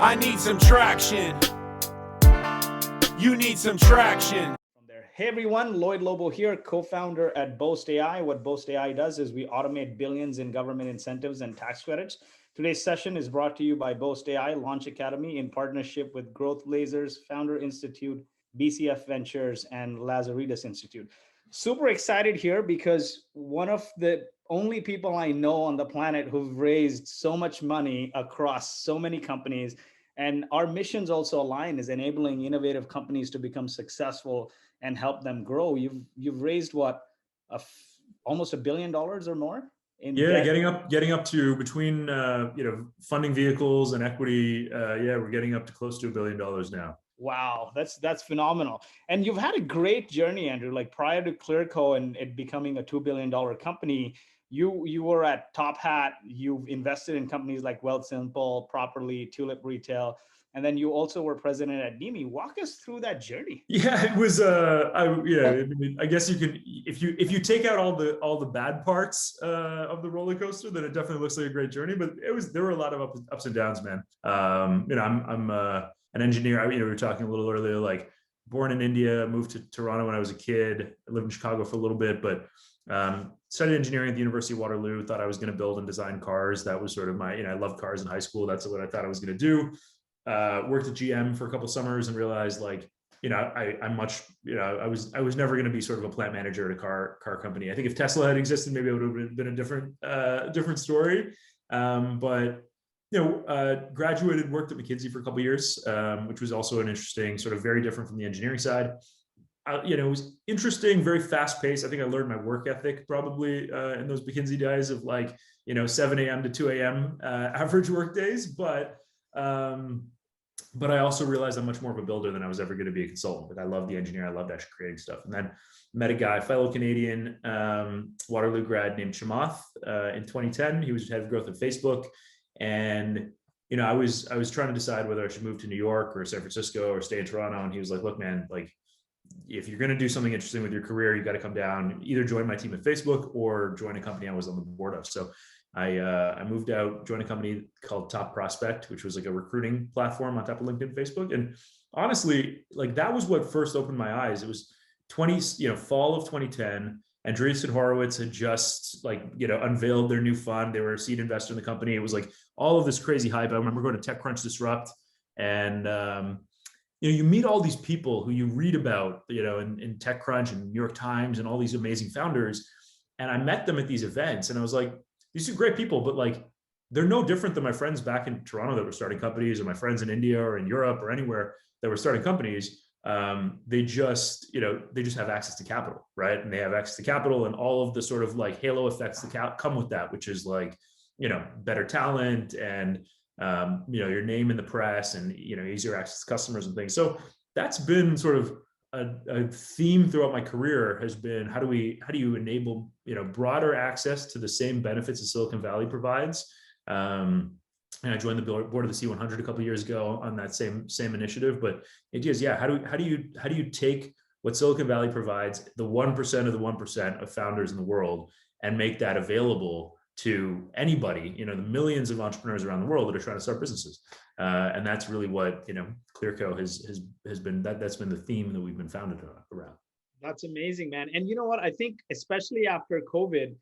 I need some traction. You need some traction. Hey everyone, Lloyd Lobo here, co-founder at Boast AI. What Boast AI does is we automate billions in government incentives and tax credits. Today's session is brought to you by Boast AI Launch Academy in partnership with Growth Lasers, Founder Institute, BCF Ventures, and Lazaridis Institute. Super excited here because one of the only people I know on the planet who've raised so much money across so many companies, and our missions also align, is enabling innovative companies to become successful and help them grow. You've raised what, almost $1 billion or more in debt? getting up to between funding vehicles and equity. We're getting up to close to $1 billion now. Wow, that's phenomenal. And you've had a great journey, Andrew. Like prior to Clearco and it becoming a $2 billion company, you were at Top Hat. You've invested in companies like Wealthsimple, Properly, Tulip Retail, and then you also were president at Demi. Walk us through that journey. Yeah, it was. I guess you can, if you take out all the bad parts of the roller coaster, then it definitely looks like a great journey. But there were a lot of ups and downs, man. I'm an engineer. We were talking a little earlier, like born in India, moved to Toronto when I was a kid. I lived in Chicago for a little bit, but studied engineering at the University of Waterloo. Thought I was going to build and design cars. That was sort of my, I loved cars in high school. That's what I thought I was going to do. Worked at GM for a couple of summers and realized like, I was never going to be sort of a plant manager at a car company. I think if Tesla had existed, maybe it would have been a different story. But graduated, worked at McKinsey for a couple of years, which was also an interesting, sort of very different from the engineering side. It was interesting, very fast paced. I think I learned my work ethic probably in those McKinsey days of like, 7 a.m. to 2 a.m. Average work days. But I also realized I'm much more of a builder than I was ever going to be a consultant. Like I love the engineer. I loved actually creating stuff. And then met a guy, fellow Canadian, Waterloo grad named Chamath in 2010. He was head of growth at Facebook. And, I was trying to decide whether I should move to New York or San Francisco or stay in Toronto. And he was like, look, man, like if you're going to do something interesting with your career, you got to come down, either join my team at Facebook or join a company I was on the board of. So I moved out, joined a company called Top Prospect, which was like a recruiting platform on top of LinkedIn, Facebook. And honestly, like that was what first opened my eyes. It was fall of 2010. Andreessen Horowitz had just unveiled their new fund. They were a seed investor in the company. It was like all of this crazy hype. I remember going to TechCrunch Disrupt, and you meet all these people who you read about, in TechCrunch and New York Times and all these amazing founders. And I met them at these events, and I was like, these are great people, but like they're no different than my friends back in Toronto that were starting companies, or my friends in India or in Europe or anywhere that were starting companies. They just have access to capital, right? And they have access to capital and all of the sort of like halo effects that come with that, which is like, better talent and, your name in the press and, easier access to customers and things. So that's been sort of a theme throughout my career, has been how do you enable, broader access to the same benefits that Silicon Valley provides. And I joined the board of the C100 a couple of years ago on that same initiative. But the idea is, how do you take what Silicon Valley provides, the 1% of the 1% of founders in the world, and make that available to anybody, the millions of entrepreneurs around the world that are trying to start businesses. And that's really what, Clearco has been, that's been the theme that we've been founded around. That's amazing, man. And you know what? I think especially after COVID,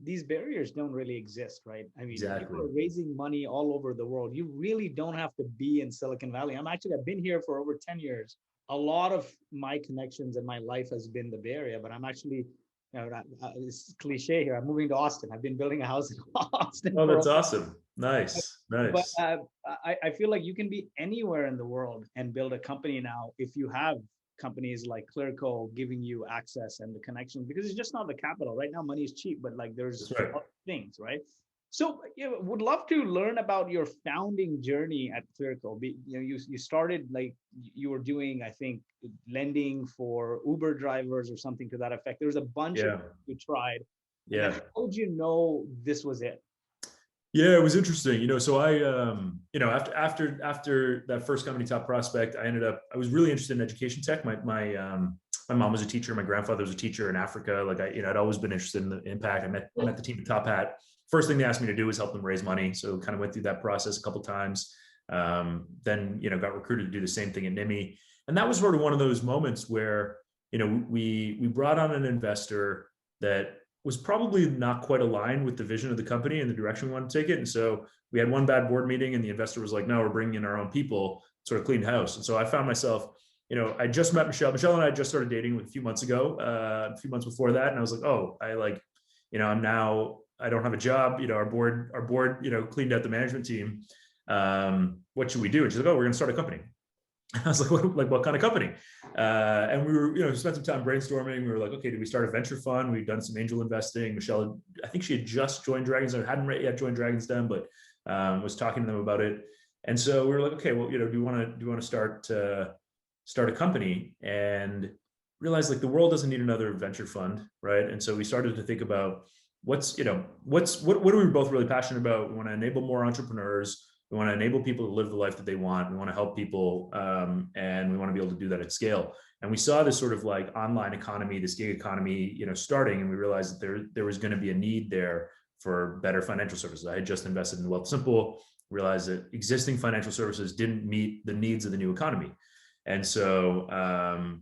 these barriers don't really exist, right? I mean, exactly. People are raising money all over the world. You really don't have to be in Silicon Valley. I've been here for over 10 years. A lot of my connections in my life has been the Bay Area, but I'm actually, it's cliche here. I'm moving to Austin. I've been building a house in Austin. Oh, that's awesome. Nice. But I feel like you can be anywhere in the world and build a company now if you have companies like Clearco giving you access and the connection, because it's just not the capital. Right now, money is cheap, but like there's other things, right? So would love to learn about your founding journey at Clearco. You started like you were doing, I think, lending for Uber drivers or something to that effect. There was a bunch of you tried. Yeah. How did you know this was it? Yeah, it was interesting. So I, after that first company, Top Prospect, I was really interested in education tech. My mom was a teacher. My grandfather was a teacher in Africa. Like I'd always been interested in the impact. I met the team at Top Hat. First thing they asked me to do was help them raise money. So kind of went through that process a couple of times. Then, got recruited to do the same thing at NIMI. And that was sort of one of those moments where, we brought on an investor that was probably not quite aligned with the vision of the company and the direction we wanted to take it. And so we had one bad board meeting and the investor was like, no, we're bringing in our own people, sort of cleaned house. And so I found myself, I just met Michelle. Michelle and I just started dating a few months ago, a few months before that. And I was like, oh, I don't have a job. Our board, cleaned out the management team. What should we do? And she's like, oh, we're going to start a company. I was like, what kind of company? And we were, spent some time brainstorming. We were like, okay, do we start a venture fund? We've done some angel investing. Michelle, I think she had just joined Dragons Den, hadn't yet joined Dragons Den, but was talking to them about it. And so we were like, okay, well, do you want to start a company? And realized like the world doesn't need another venture fund, right? And so we started to think about what are we both really passionate about? We want to enable more entrepreneurs. We want to enable people to live the life that they want. We want to help people, and we want to be able to do that at scale. And we saw this sort of like online economy, this gig economy, starting, and we realized that there was going to be a need there for better financial services. I had just invested in Wealthsimple, realized that existing financial services didn't meet the needs of the new economy. And so,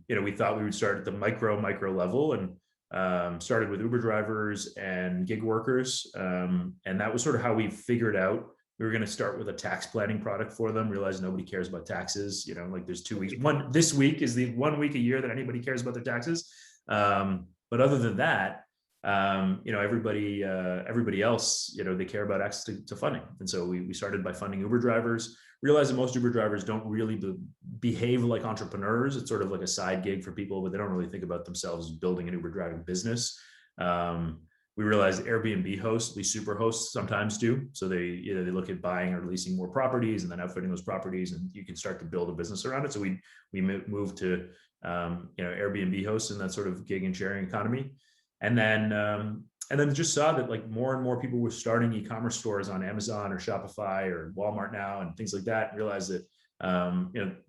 we thought we would start at the micro level, and started with Uber drivers and gig workers. And that was sort of how we figured out we were going to start with a tax planning product for them. Realized nobody cares about taxes. Like there's 2 weeks. This week is the 1 week a year that anybody cares about their taxes. But other than that, everybody else, they care about access to funding. And so we started by funding Uber drivers. Realized that most Uber drivers don't really behave like entrepreneurs. It's sort of like a side gig for people, but they don't really think about themselves as building an Uber driving business. We realized Airbnb hosts, at least super hosts, sometimes do. So they look at buying or leasing more properties and then outfitting those properties, and you can start to build a business around it. So we moved to Airbnb hosts in that sort of gig and sharing economy, and then just saw that like more and more people were starting e-commerce stores on Amazon or Shopify or Walmart now and things like that, and realized that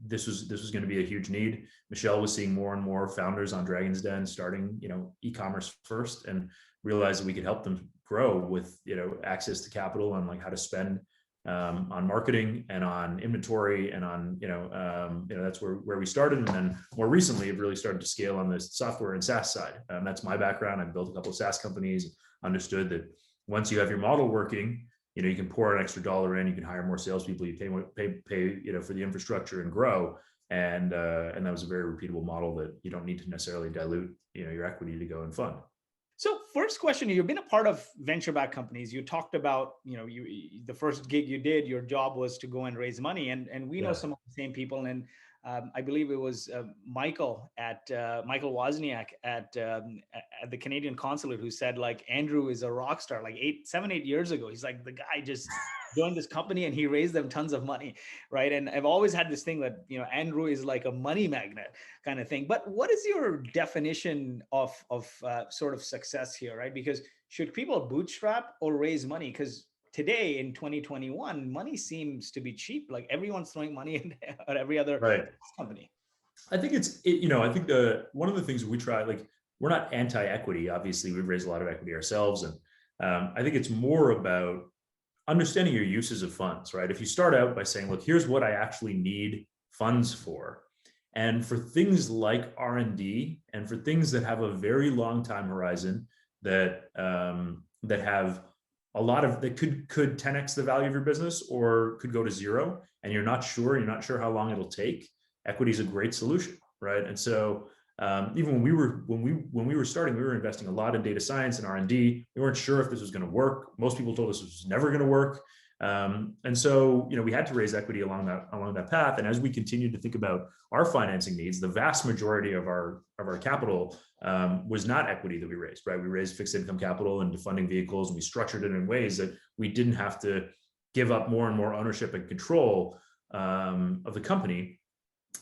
this was going to be a huge need. Michelle was seeing more and more founders on Dragons Den starting e-commerce first, and realized that we could help them grow with access to capital and like how to spend on marketing and on inventory and on that's where we started. And then more recently have really started to scale on the software and SaaS side. That's my background. I've built a couple of SaaS companies, understood that once you have your model working, you can pour an extra dollar in, you can hire more salespeople, you pay for the infrastructure and grow. And that was a very repeatable model that you don't need to necessarily dilute your equity to go and fund. So first question, you've been a part of venture-backed companies. You talked about, the first gig you did, your job was to go and raise money. And we know some of the same people. And I believe it was Michael Wozniak at the Canadian consulate who said like, Andrew is a rock star, like 7-8 years ago. He's like, the guy just joined this company and he raised them tons of money, right? And I've always had this thing that, Andrew is like a money magnet kind of thing. But what is your definition of sort of success here, right? Because should people bootstrap or raise money? Because today in 2021, money seems to be cheap. Like everyone's throwing money at every other company. I think I think one of the things we try, like we're not anti-equity. Obviously, we've raised a lot of equity ourselves. And I think it's more about understanding your uses of funds, right? If you start out by saying, look, here's what I actually need funds for. And for things like R&D and for things that have a very long time horizon that have a lot of that could 10x the value of your business or could go to zero, and you're not sure how long it'll take, equity is a great solution, right? And so even when we were starting, we were investing a lot in data science and R&D. We weren't sure if this was going to work. Most people told us it was never going to work. And so, we had to raise equity along that path. And as we continued to think about our financing needs, the vast majority of our capital was not equity that we raised, right? We raised fixed income capital into funding vehicles, and we structured it in ways that we didn't have to give up more and more ownership and control of the company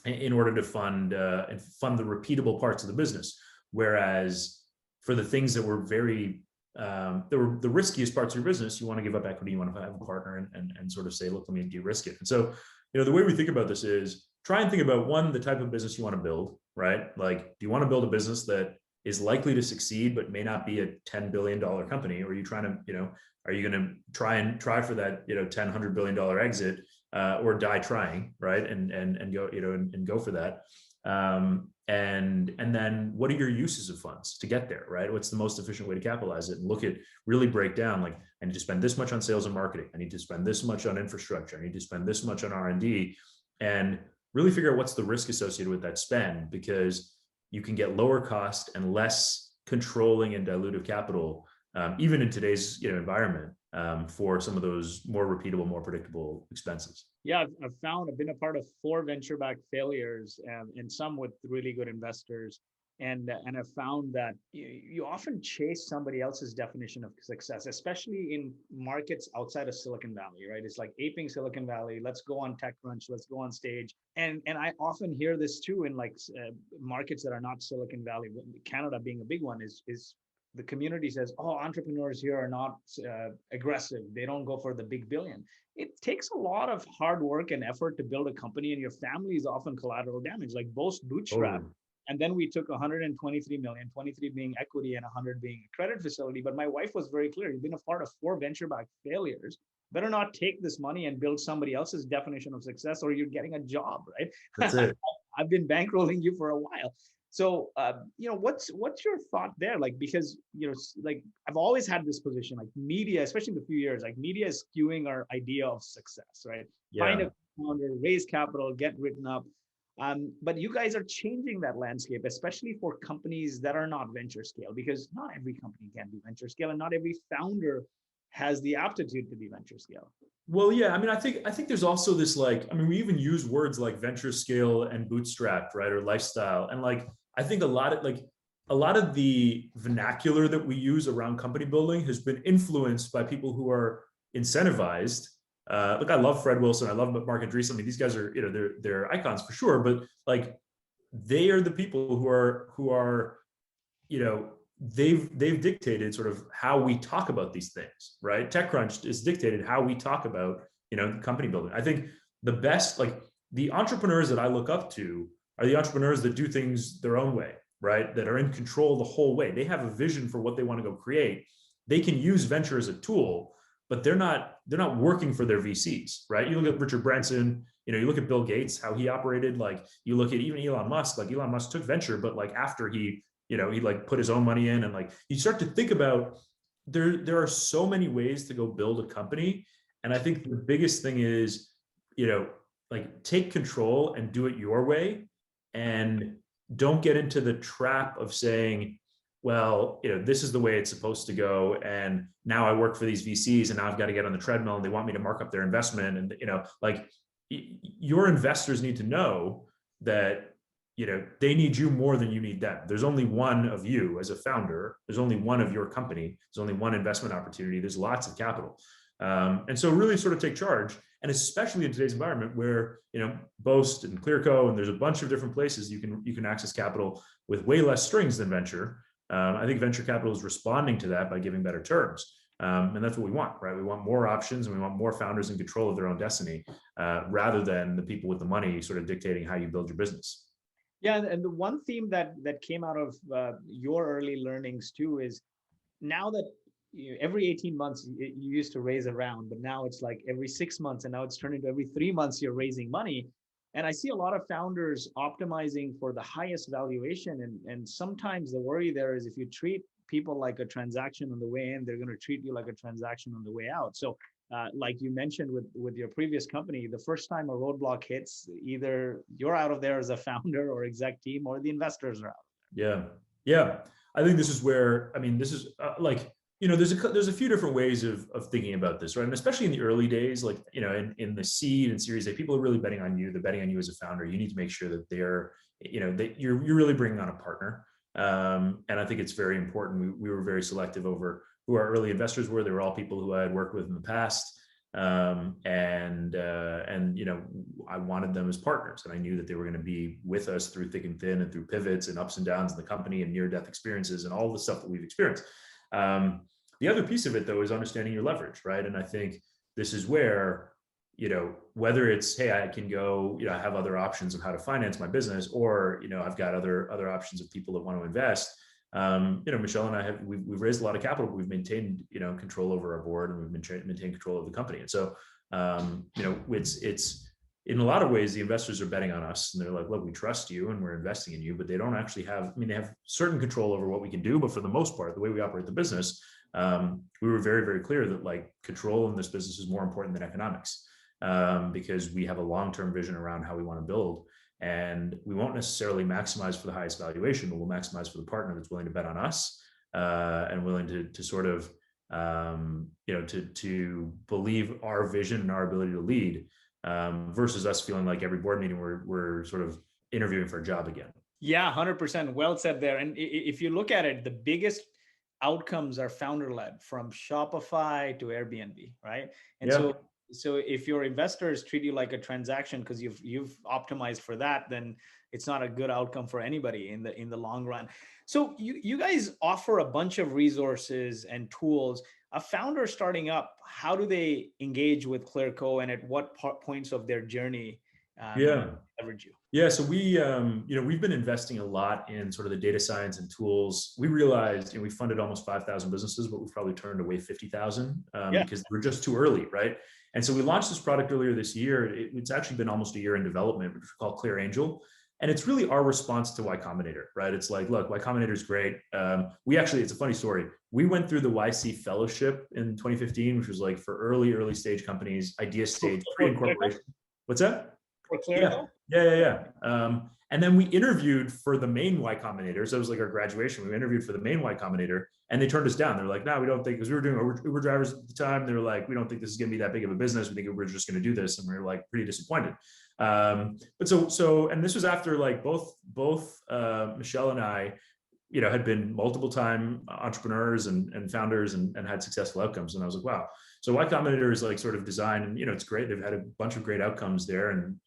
in order to fund the repeatable parts of the business. Whereas for the things that were very the riskiest parts of your business, you want to give up equity, you want to have a partner and sort of say, look, let me de-risk it. And so, the way we think about this is try and think about, one, the type of business you want to build, right? Like, do you want to build a business that is likely to succeed, but may not be a $10 billion company? Or are you trying to, are you going to try for that, $10, $100 billion exit, or die trying, right? And go, and go for that. And then what are your uses of funds to get there, right? What's the most efficient way to capitalize it? And really break down, like, I need to spend this much on sales and marketing. I need to spend this much on infrastructure. I need to spend this much on R&D, and really figure out what's the risk associated with that spend, because you can get lower cost and less controlling and dilutive capital, even in today's environment, for some of those more repeatable, more predictable expenses. Yeah, I've been a part of 4 venture-backed failures, and some with really good investors. And I've found that you often chase somebody else's definition of success, especially in markets outside of Silicon Valley, right? It's like aping Silicon Valley. Let's go on TechCrunch. Let's go on stage. And I often hear this too in markets that are not Silicon Valley. Canada being a big one is the community says, oh, entrepreneurs here are not aggressive. They don't go for the big billion. It takes a lot of hard work and effort to build a company, and your family is often collateral damage, like Boast bootstrap. Oh. And then we took 123 million, 23 being equity and 100 being a credit facility. But my wife was very clear. You've been a part of 4 venture-backed failures. Better not take this money and build somebody else's definition of success, or you're getting a job, right? That's it. I've been bankrolling you for a while. So, what's your thought there? Like, because, I've always had this position, like media, especially in the few years, like media is skewing our idea of success, right? Yeah. Find a founder, raise capital, get written up. But you guys are changing that landscape, especially for companies that are not venture scale, because not every company can be venture scale, and not every founder has the aptitude to be venture scale. Well, yeah, I mean, I think there's also this, we even use words like venture scale and bootstrapped, right, or lifestyle, and I think a lot of the vernacular that we use around company building has been influenced by people who are incentivized. Look, I love Fred Wilson. I love Mark Andreessen. I mean, these guys are, they're icons for sure, but they are the people who are, they've dictated sort of how we talk about these things, right? TechCrunch has dictated how we talk about, company building. I think the best, the entrepreneurs that I look up to are the entrepreneurs that do things their own way, right? That are in control the whole way. They have a vision for what they want to go create. They can use venture as a tool, but they're not working for their VCs, right? You look at Richard Branson, you look at Bill Gates, how he operated. You look at even Elon Musk. Elon Musk took venture, but after he put his own money in, and you start to think about there are so many ways to go build a company, and I think the biggest thing is take control and do it your way, and don't get into the trap of saying, well, this is the way it's supposed to go, and now I work for these VCs, and now I've got to get on the treadmill, and they want me to mark up their investment, and your investors need to know that they need you more than you need them. There's only one of you as a founder. There's only one of your company. There's only one investment opportunity. There's lots of capital, and so really sort of take charge. And especially in today's environment where, Boast and Clearco, and there's a bunch of different places you can access capital with way less strings than venture. I think venture capital is responding to that by giving better terms. And that's what we want, right? We want more options, and we want more founders in control of their own destiny, rather than the people with the money sort of dictating how you build your business. Yeah, and the one theme that came out of your early learnings too is now that every 18 months you used to raise a round, but now it's like every 6 months, and now it's turned into every 3 months you're raising money. And I see a lot of founders optimizing for the highest valuation, and sometimes the worry there is if you treat people like a transaction on the way in, they're going to treat you like a transaction on the way out. So like you mentioned with your previous company, the first time a roadblock hits, either you're out of there as a founder or exec team, or the investors are out. Yeah. I think this is where, this is there's a few different ways of thinking about this, right? And especially in the early days, in the seed and Series A, people are really betting on you. They're betting on you as a founder. You need to make sure that you're really bringing on a partner. And I think it's very important. We were very selective over who our early investors were. They were all people who I had worked with in the past. And I wanted them as partners, and I knew that they were going to be with us through thick and thin, and through pivots and ups and downs in the company, and near-death experiences, and all the stuff that we've experienced. The other piece of it, though, is understanding your leverage, right? And I think this is where, whether it's, hey, I can go, I have other options of how to finance my business, or, I've got other options of people that want to invest. Michelle and I we've raised a lot of capital, but we've maintained, control over our board, and we've maintained control of the company. And so, it's in a lot of ways, the investors are betting on us, and they're like, look, we trust you and we're investing in you, but they don't actually have, they have certain control over what we can do. But for the most part, the way we operate the business, we were very, very clear that like control in this business is more important than economics, because we have a long-term vision around how we want to build. And we won't necessarily maximize for the highest valuation, but we'll maximize for the partner that's willing to bet on us, and willing to sort of, to believe our vision and our ability to lead, versus us feeling like every board meeting we're sort of interviewing for a job again. Yeah, 100%. Well said there. And if you look at it, the biggest outcomes are founder-led, from Shopify to Airbnb, right? And so if your investors treat you like a transaction because you've optimized for that, then it's not a good outcome for anybody in the long run. So you guys offer a bunch of resources and tools. A founder starting up, how do they engage with Clearco, and at what points of their journey leverage you? Yeah, so we've been investing a lot in sort of the data science and tools. We realized, we funded almost 5,000 businesses, but we've probably turned away 50,000 because we're just too early, right? And so we launched this product earlier this year. It's actually been almost a year in development, which we call Clear Angel. And it's really our response to Y Combinator, right? It's like, look, Y Combinator is great. It's a funny story. We went through the YC fellowship in 2015, which was like for early stage companies, idea stage, pre-incorporation. What's that? For Clearco? Yeah. And then we interviewed for the main Y Combinator. So it was like our graduation. We interviewed for the main Y Combinator, and they turned us down. They're like, no, we don't think, because we were doing Uber drivers at the time. They were like, we don't think this is going to be that big of a business. We think we're just going to do this. And we were like pretty disappointed. But and this was after like both Michelle and I, had been multiple time entrepreneurs and founders and had successful outcomes. And I was like, wow. So Y Combinator is like sort of designed, and it's great. They've had a bunch of great outcomes there. And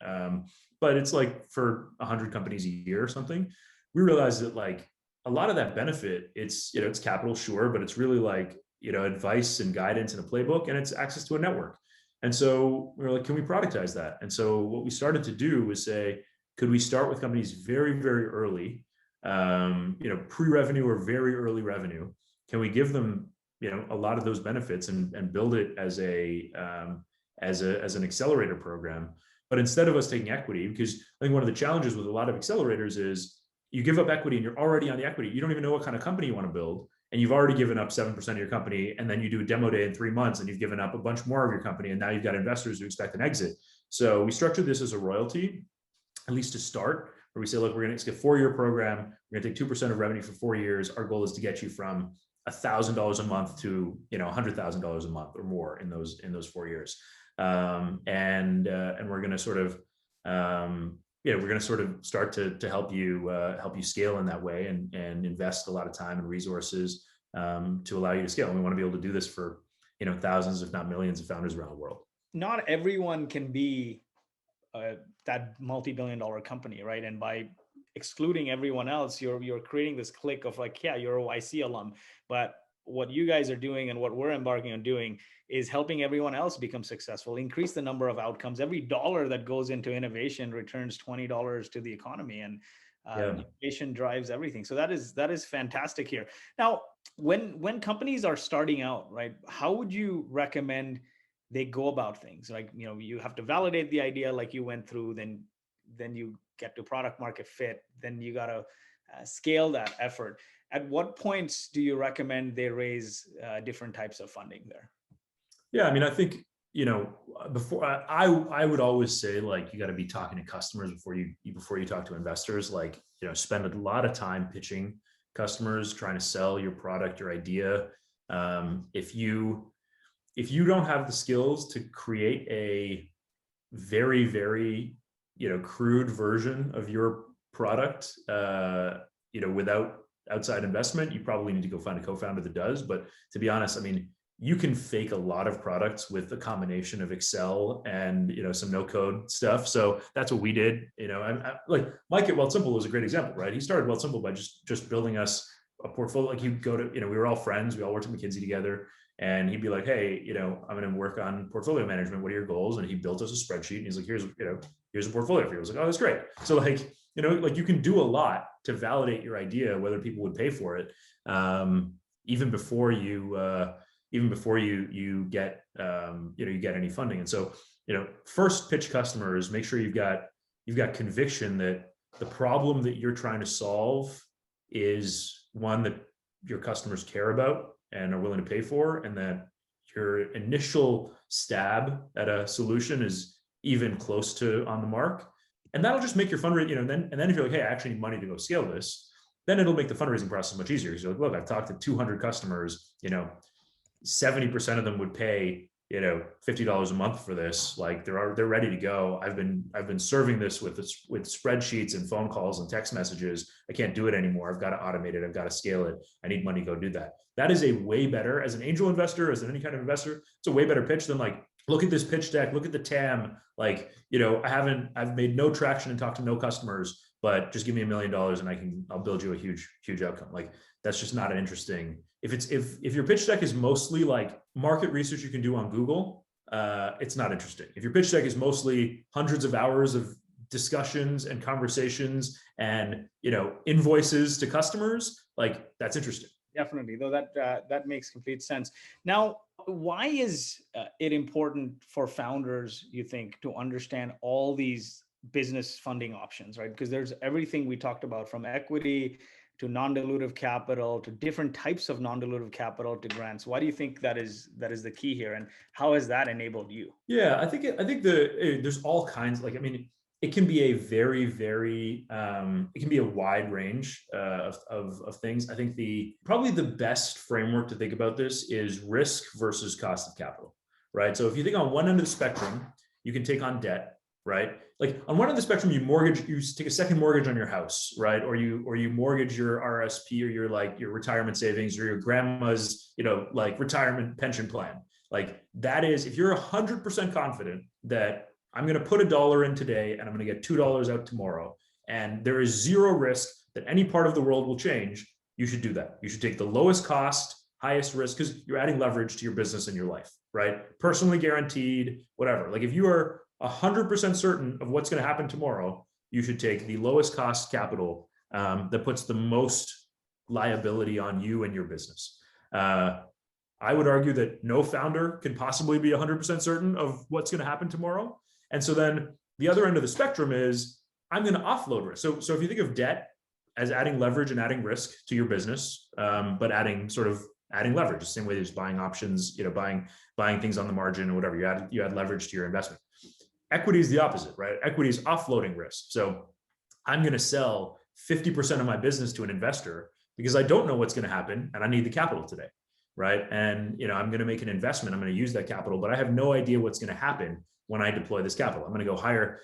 but it's like for 100 companies a year or something. We realized that like a lot of that benefit, it's capital, sure, but it's really like, advice and guidance and a playbook, and it's access to a network. And so we were like, can we productize that? And so what we started to do was say, could we start with companies very, very early, pre-revenue or very early revenue? Can we give them, a lot of those benefits and build it as an accelerator program? But instead of us taking equity, because I think one of the challenges with a lot of accelerators is you give up equity and you're already on the equity. You don't even know what kind of company you want to build. And you've already given up 7% of your company. And then you do a demo day in 3 months and you've given up a bunch more of your company. And now you've got investors who expect an exit. So we structured this as a royalty, at least to start, where we say, look, it's a 4-year program. We're going to take 2% of revenue for 4 years. Our goal is to get you from $1,000 a month to, $100,000 a month or more in those 4 years. And we're going to sort of, we're going to sort of start to help you scale in that way and invest a lot of time and resources to allow you to scale. And we want to be able to do this for, thousands, if not millions of founders around the world. Not everyone can be that multi-billion-dollar company, right? And by excluding everyone else, you're creating this clique of like, yeah, you're a YC alum, but what you guys are doing and what we're embarking on doing is helping everyone else become successful, increase the number of outcomes. Every dollar that goes into innovation returns $20 to the economy, and innovation drives everything. So that is fantastic here. Now, when companies are starting out, right, how would you recommend they go about things? Like, you have to validate the idea like you went through, then you get to product market fit, then you got to scale that effort. At what points do you recommend they raise different types of funding there? Yeah, I mean, I think, before I would always say, like, you got to be talking to customers before you talk to investors. Like, spend a lot of time pitching customers, trying to sell your product, your idea. If you don't have the skills to create a very, very, crude version of your product, without outside investment, you probably need to go find a co-founder that does. But to be honest, I mean, you can fake a lot of products with a combination of Excel and, some no code stuff. So that's what we did. Like Mike at Wealth Simple was a great example, right? He started Wealth Simple by just building us a portfolio. Like he'd go to, we were all friends. We all worked at McKinsey together. And he'd be like, hey, I'm going to work on portfolio management. What are your goals? And he built us a spreadsheet. And he's like, here's a portfolio for you. I was like, oh, that's great. So like, like you can do a lot to validate your idea, whether people would pay for it, even before you get you get any funding. And so, first pitch customers, make sure you've got conviction that the problem that you're trying to solve is one that your customers care about and are willing to pay for, and that your initial stab at a solution is even close to on the mark. And that'll just make your fundraising, and then if you're like, hey, I actually need money to go scale this, then it'll make the fundraising process much easier. Because you're like, look, I've talked to 200 customers, 70% of them would pay, $50 a month for this. Like they're ready to go. I've been serving this with spreadsheets and phone calls and text messages. I can't do it anymore. I've got to automate it. I've got to scale it. I need money to go do that. That is a way better, as an angel investor, as any kind of investor, it's a way better pitch than like, look at this pitch deck, look at the TAM. Like, I've made no traction and talked to no customers, but just give me $1 million and I'll build you a huge outcome. Like, that's just not an interesting. If your pitch deck is mostly like market research you can do on Google, it's not interesting. If your pitch deck is mostly hundreds of hours of discussions and conversations and invoices to customers, like that's interesting. Definitely, though that makes complete sense. Now, why is it important for founders, you think, to understand all these business funding options, right? Because there's everything we talked about, from equity to non-dilutive capital to different types of non-dilutive capital to grants. Why do you think that is the key here, and how has that enabled you? Yeah, I think there's all kinds. Like, I mean, it can be a very, very it can be a wide range of things. I think probably the best framework to think about this is risk versus cost of capital, right? So if you think on one end of the spectrum, you can take on debt, right? Like on one end of the spectrum, you take a second mortgage on your house, right? Or you mortgage your RSP or your retirement savings or your grandma's, like retirement pension plan. Like that is, if you're 100% confident that I'm going to put $1 in today and I'm going to get $2 out tomorrow, and there is zero risk that any part of the world will change, you should do that. You should take the lowest cost, highest risk, because you're adding leverage to your business and your life, right? Personally guaranteed, whatever. Like if you are 100% certain of what's going to happen tomorrow, you should take the lowest cost capital that puts the most liability on you and your business. I would argue that no founder can possibly be 100% certain of what's going to happen tomorrow. And so then the other end of the spectrum is, I'm going to offload risk. So if you think of debt as adding leverage and adding risk to your business, but adding leverage, the same way as buying options, buying things on the margin or whatever, you add leverage to your investment. Equity is the opposite, right? Equity is offloading risk. So I'm going to sell 50% of my business to an investor because I don't know what's going to happen and I need the capital today, right? And I'm going to make an investment. I'm going to use that capital, but I have no idea what's going to happen when I deploy this capital. I'm going to go hire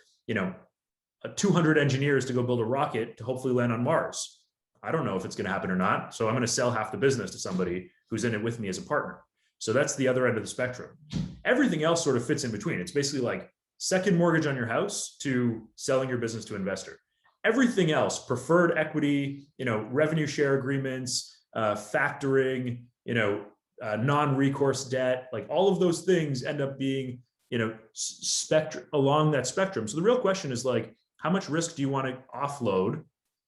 200 engineers to go build a rocket to hopefully land on Mars. I don't know if it's going to happen or not. So I'm going to sell half the business to somebody who's in it with me as a partner. So that's the other end of the spectrum. Everything else sort of fits in between. It's basically like second mortgage on your house to selling your business to an investor. Everything else, preferred equity, revenue share agreements, factoring, non-recourse debt, like all of those things end up being, spectrum along that spectrum. So the real question is like, how much risk do you want to offload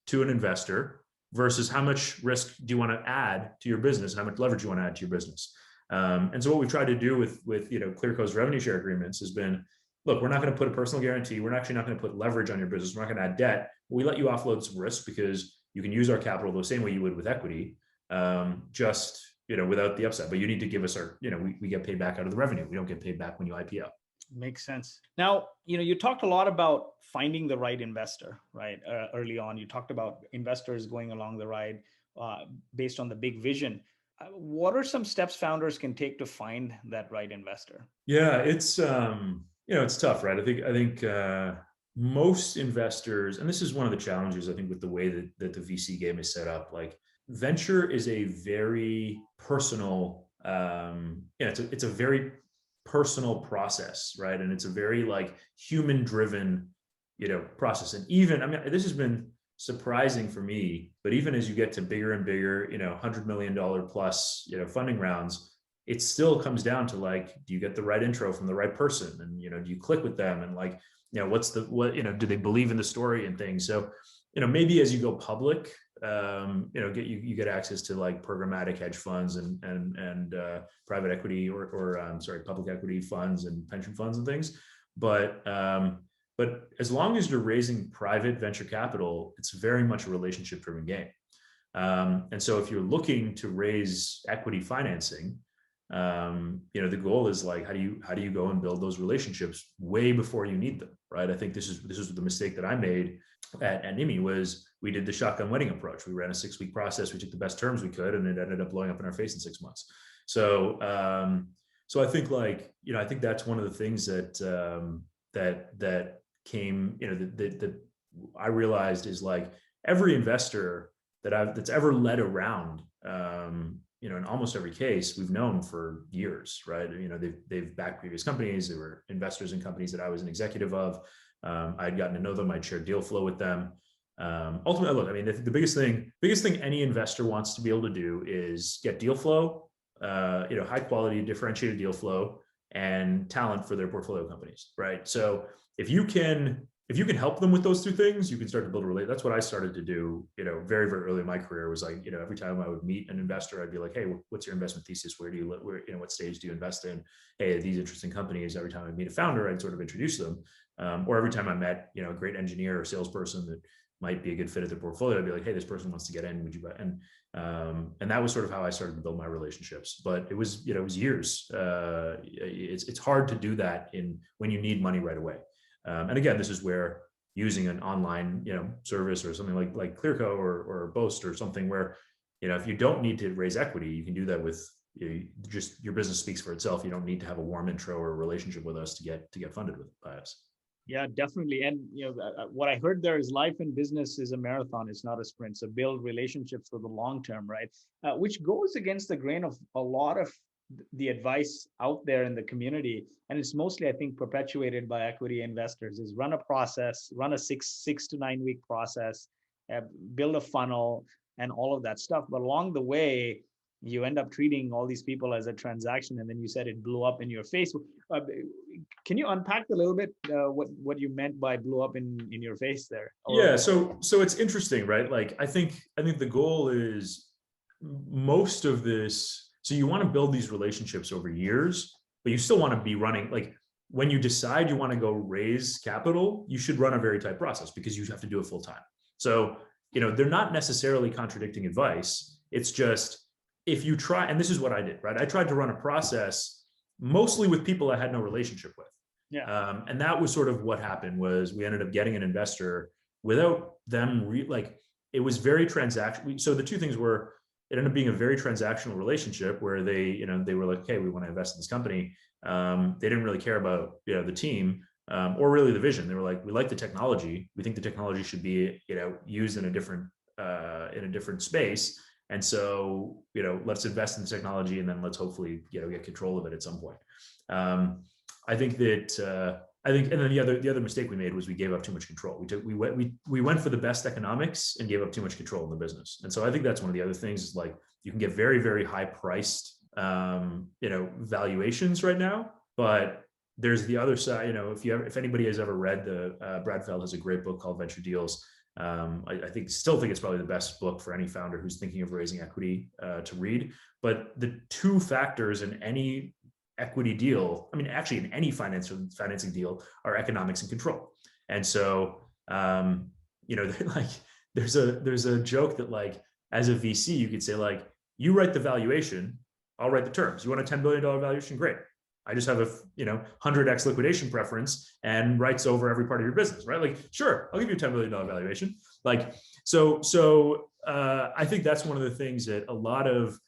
to an investor versus how much risk do you want to add to your business? How much leverage you want to add to your business? And so what we've tried to do with Clearco's revenue share agreements has been, look, we're not going to put a personal guarantee. We're actually not going to put leverage on your business. We're not going to add debt. We let you offload some risk because you can use our capital the same way you would with equity, just without the upside. But you need to give us our, we get paid back out of the revenue. We don't get paid back when you IPO. Makes sense. Now, you talked a lot about finding the right investor, right? Early on, you talked about investors going along the ride based on the big vision. What are some steps founders can take to find that right investor? Yeah, it's it's tough, right? I think most investors, and this is one of the challenges, I think, with the way that the VC game is set up. Like, venture is a very personal, it's a very personal process, right? And it's a very like human-driven, process. And even, this has been surprising for me, but even as you get to bigger and bigger, $100 million plus, funding rounds, it still comes down to like, do you get the right intro from the right person? And, do you click with them? And like, do they believe in the story and things? So, maybe as you go public, you get access to like programmatic hedge funds and private equity or public equity funds and pension funds and things. But as long as you're raising private venture capital, it's very much a relationship driven game. And so if you're looking to raise equity financing, the goal is like, how do you go and build those relationships way before you need them, right? I think this is the mistake that I made at NIMI was we did the shotgun wedding approach. We ran a 6-week process. We took the best terms we could, and it ended up blowing up in our face in 6 months. So, I think I think that's one of the things that came, that I realized is like every investor that's ever led a round, in almost every case we've known for years, right? They've backed previous companies. They were investors in companies that I was an executive of. I'd gotten to know them. I'd shared deal flow with them. Ultimately, look, I mean, the biggest thing any investor wants to be able to do is get deal flow, high quality, differentiated deal flow and talent for their portfolio companies, right? So if you can help them with those two things, you can start to build a relationship. That's what I started to do, very, very early in my career was like, every time I would meet an investor, I'd be like, hey, what's your investment thesis? Where do you live? What stage do you invest in? Hey, these interesting companies. Every time I meet a founder, I'd sort of introduce them. Or every time I met, a great engineer or salesperson that might be a good fit at their portfolio, I'd be like, hey, this person wants to get in. Would you buy? And that was sort of how I started to build my relationships. But it was, it was years. It's hard to do that when you need money right away. And again, this is where using an online, service or something like Clearco or Boast or something where, if you don't need to raise equity, you can do that with just your business speaks for itself. You don't need to have a warm intro or a relationship with us to get funded by us. Yeah, definitely. And what I heard there is life in business is a marathon. It's not a sprint. So build relationships for the long term, right? Which goes against the grain of a lot of the advice out there in the community. And it's mostly, I think, perpetuated by equity investors is run a process, run a six to 9 week process, build a funnel and all of that stuff. But along the way, you end up treating all these people as a transaction, and then you said it blew up in your face. Can you unpack a little bit what you meant by blew up in your face there? Yeah, so it's interesting, right? Like I think the goal is most of this. So you want to build these relationships over years, but you still want to be running. Like when you decide you want to go raise capital, you should run a very tight process because you have to do it full time. So they're not necessarily contradicting advice. It's just if you try, and this is what I did, right? I tried to run a process mostly with people I had no relationship with. Yeah. And that was sort of what happened was we ended up getting an investor without them, it was very transactional. So the two things were, it ended up being a very transactional relationship where they were like, hey, we want to invest in this company. They didn't really care about, the team or really the vision. They were like, we like the technology. We think the technology should be, used in a different space. And so, let's invest in the technology and then let's hopefully, get control of it at some point. I think, and then the other mistake we made was we gave up too much control. We went for the best economics and gave up too much control in the business. And so I think that's one of the other things is like, you can get very, very high priced, valuations right now, but there's the other side, if anybody has ever read Brad Feld has a great book called Venture Deals. I still think it's probably the best book for any founder who's thinking of raising equity to read. But the two factors in any equity deal, I mean, actually in any financing deal, are economics and control. And so, like there's a joke that like as a VC, you could say like, you write the valuation, I'll write the terms. You want a $10 billion valuation? Great. I just have a 100x liquidation preference and rights over every part of your business, right? Like, sure, I'll give you a $10 billion valuation. Like, so I think that's one of the things that a lot of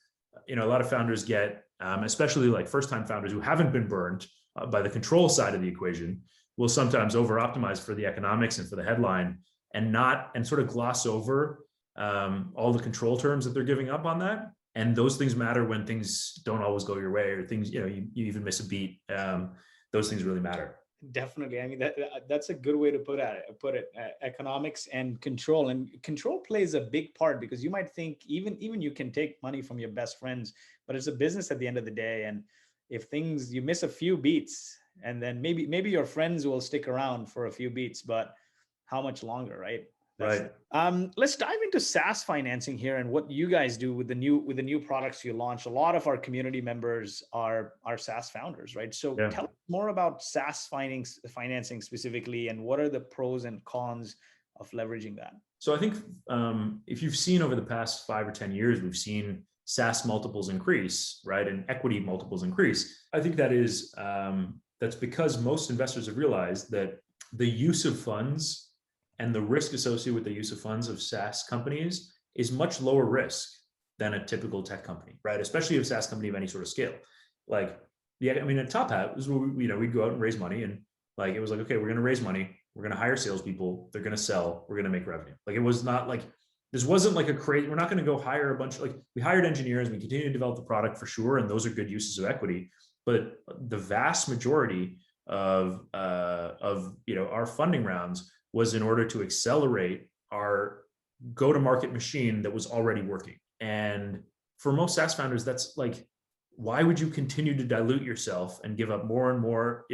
founders get, especially like first-time founders who haven't been burned by the control side of the equation, will sometimes over-optimize for the economics and for the headline and sort of gloss over all the control terms that they're giving up on that. And those things matter when things don't always go your way or things, you even miss a beat. Those things really matter. Definitely. I mean, that's a good way to put it. Economics and control plays a big part because you might think even you can take money from your best friends, but it's a business at the end of the day. And if you miss a few beats, and then maybe your friends will stick around for a few beats, but how much longer, right? Right. Let's dive into SaaS financing here and what you guys do with the new products you launch. A lot of our community members are SaaS founders, right? So Yeah. tell us more about SaaS financing specifically, and what are the pros and cons of leveraging that? So I think if you've seen over the past 5 or 10 years, we've seen SaaS multiples increase, right, and equity multiples increase. I think that is that's because most investors have realized that the use of funds and the risk associated with the use of funds of SaaS companies is much lower risk than a typical tech company, right? Especially a SaaS company of any sort of scale. Like, yeah, I mean, at Top Hat was where we'd go out and raise money, and like it was like, okay, we're going to raise money, we're going to hire salespeople, they're going to sell, we're going to make revenue. Like, it was not like, this wasn't like a crazy, we're not going to go hire a bunch of, like, we hired engineers, we continue to develop the product for sure, and those are good uses of equity. But the vast majority of our funding rounds was in order to accelerate our go-to-market machine that was already working. And for most SaaS founders, that's like, why would you continue to dilute yourself and give up more and more,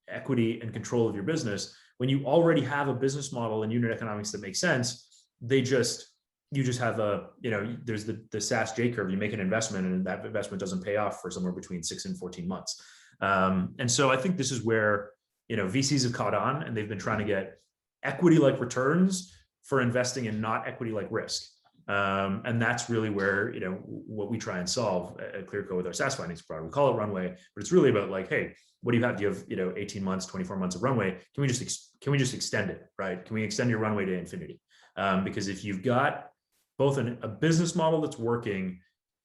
equity and control of your business when you already have a business model and unit economics that makes sense? You just have there's the SaaS J curve. You make an investment and that investment doesn't pay off for somewhere between 6 and 14 months. And so I think this is where, VCs have caught on, and they've been trying to get equity-like returns for investing in not equity-like risk. And that's really where, what we try and solve at Clearco with our SaaS financing product. We call it runway, but it's really about like, hey, what do you have? Do you have, 18 months, 24 months of runway? Can we just extend it, right? Can we extend your runway to infinity? Because if you've got both a business model that's working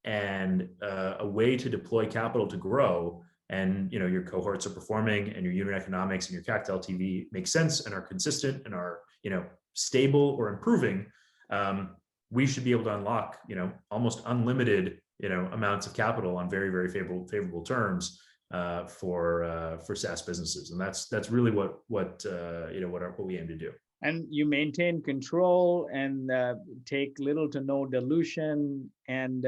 and a way to deploy capital to grow, and your cohorts are performing, and your unit economics and your CAC to LTV make sense and are consistent and are stable or improving, we should be able to unlock almost unlimited amounts of capital on very, very favorable terms for SaaS businesses. And that's really what we aim to do. And you maintain control and take little to no dilution, and